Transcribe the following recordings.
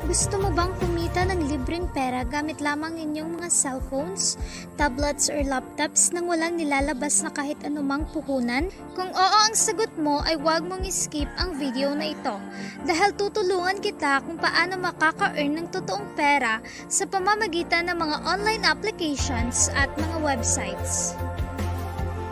Gusto mo bang kumita ng libreng pera gamit lamang inyong mga cellphones, tablets or laptops nang walang nilalabas na kahit anumang puhunan? Kung oo ang sagot mo ay huwag mong skip ang video na ito dahil tutulungan kita kung paano makaka-earn ng totoong pera sa pamamagitan ng mga online applications at mga websites.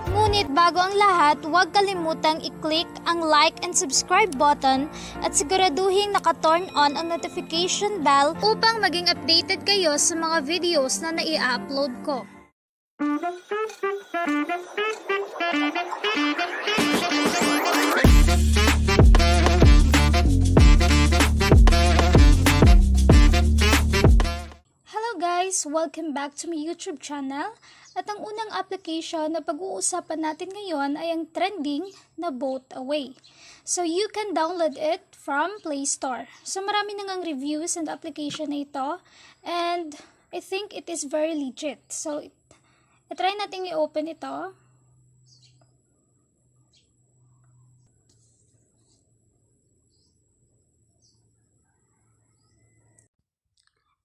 Ngunit bago ang lahat, huwag kalimutang i-click ang like and subscribe button at siguraduhin naka-turn on ang notification bell upang maging updated kayo sa mga videos na nai-upload ko. Hello guys! Welcome back to my YouTube channel. At ang unang application na pag-uusapan natin ngayon ay ang trending na Boataway. So you can download it from Play Store. So marami na ngang reviews and application na ito. And I think it is very legit. So try natin i-open ito.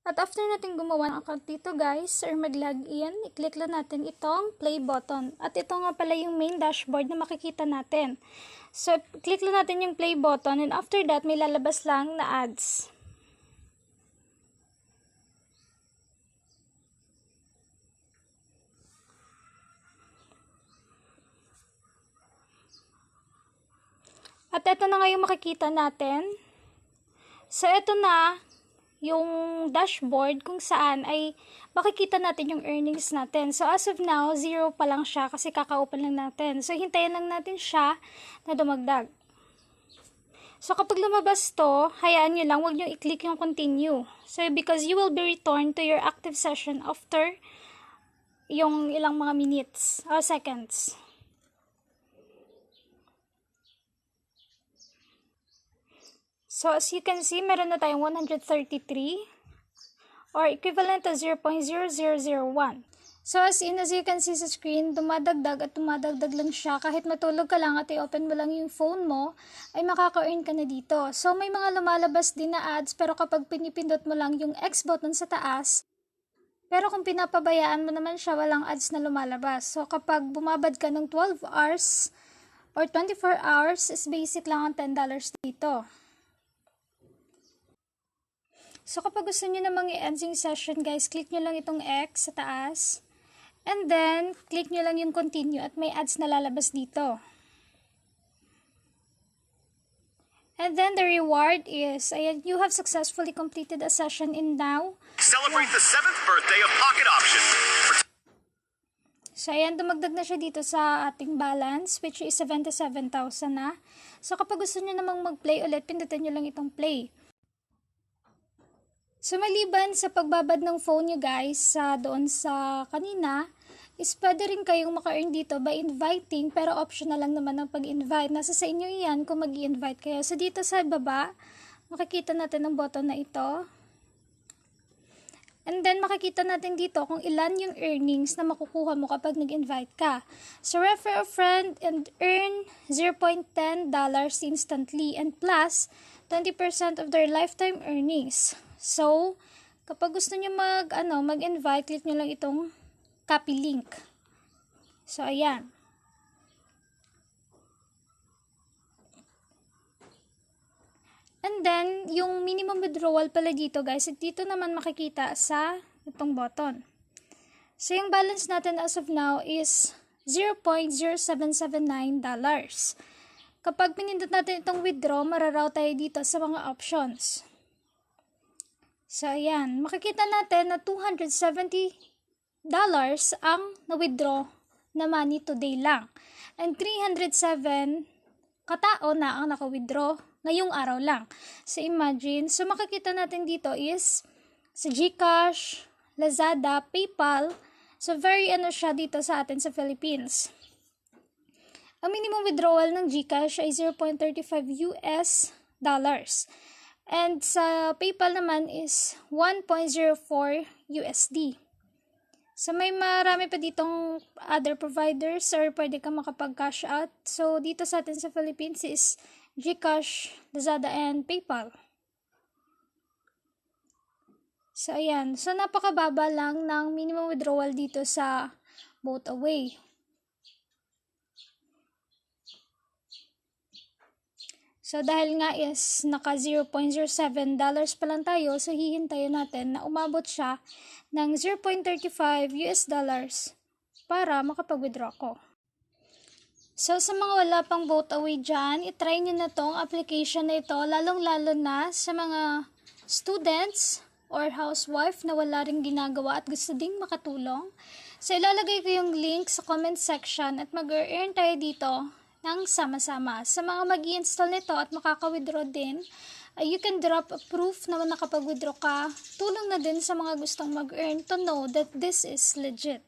At after natin gumawa ng account dito guys, or mag-login, i-click lang natin itong play button. At ito nga pala yung main dashboard na makikita natin. So, click lang natin yung play button and after that, may lalabas lang na ads. At ito na nga yung makikita natin. So, ito na yung dashboard kung saan ay makikita natin yung earnings natin. So, as of now, 0 pa lang siya kasi kaka-open lang natin. So, hintayin lang natin siya na dumagdag. So, kapag lumabas to, hayaan nyo lang, huwag nyo i-click yung continue. So, because you will be returned to your active session after yung ilang mga minutes or seconds. So, as you can see, meron na tayong 133 or equivalent to 0.0001. So, as you can see sa screen, dumadagdag at dumadagdag lang siya. Kahit matulog ka lang at i-open mo lang yung phone mo, ay makaka-earn ka na dito. So, may mga lumalabas din na ads, pero kapag pinipindot mo lang yung X button sa taas, pero kung pinapabayaan mo naman siya, walang ads na lumalabas. So, kapag bumabad ka ng 12 hours or 24 hours, is basic lang ang $10 dito. So, kapag gusto nyo namang i-end yung session, guys, click nyo lang itong X sa taas. And then, click nyo lang yung continue at may ads na lalabas dito. And then, the reward is, ayan, you have successfully completed a session in now. Celebrate the 7th birthday of Pocket Option. So, ayan, dumagdag na siya dito sa ating balance, which is 77,000 na. So, kapag gusto nyo namang mag-play ulit, pindutin nyo lang itong play. So, maliban sa pagbabad ng phone nyo guys, doon sa kanina, is pwede rin kayong maka-earn dito by inviting, pero optional lang naman ang pag-invite. Nasa sa inyo yan kung mag-i-invite kayo. So, dito sa baba, makikita natin ang button na ito. And then, makikita natin dito kung ilan yung earnings na makukuha mo kapag nag-invite ka. So, refer a friend and earn $0.10 instantly and plus 20% of their lifetime earnings. So, kapag gusto nyo mag-invite, click nyo lang itong copy link. So, ayan. And then, yung minimum withdrawal pala dito, guys, dito naman makikita sa itong button. So, yung balance natin as of now is $0.0779. Kapag pinindot natin itong withdraw, mararaw tayo dito sa mga options. So, ayan. Makikita natin na $270 ang na-withdraw na money today lang. And 307 katao na ang naka-withdraw ngayong araw lang. So, imagine. So, makikita natin dito is sa GCash, Lazada, PayPal. So, very siya dito sa atin sa Philippines. Ang minimum withdrawal ng GCash ay $0.35 US. And sa PayPal naman is 1.04 USD. So, may marami pa ditong other providers or pwede ka makapag-cash out. So, dito sa atin sa Philippines is GCash, Lazada, and PayPal. So, ayan. So, napakababa lang ng minimum withdrawal dito sa Boat Away. So, dahil nga is naka $0.07 pa lang tayo, so hihintayin natin na umabot siya ng $0.35 para makapag-withdraw ko. So, sa mga wala pang Boat Away dyan, itry nyo na tong application na ito, lalong-lalo na sa mga students or housewife na wala ring ginagawa at gusto ding makatulong. So, ilalagay ko yung link sa comment section at mag-earn tayo dito ng sama-sama. Sa mga mag-i-install nito at makaka-withdraw din, you can drop a proof na nakapag-withdraw ka. Tulong na din sa mga gustong mag-earn to know that this is legit.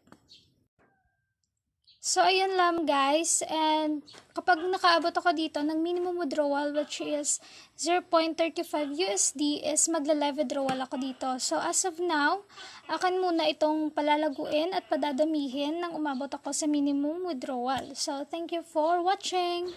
So, ayun lang guys. And kapag nakaabot ako dito ng minimum withdrawal which is $0.35 is magla-live withdrawal ako dito. So, as of now, akan muna itong palalaguin at padadamihin nang umabot ako sa minimum withdrawal. So, thank you for watching!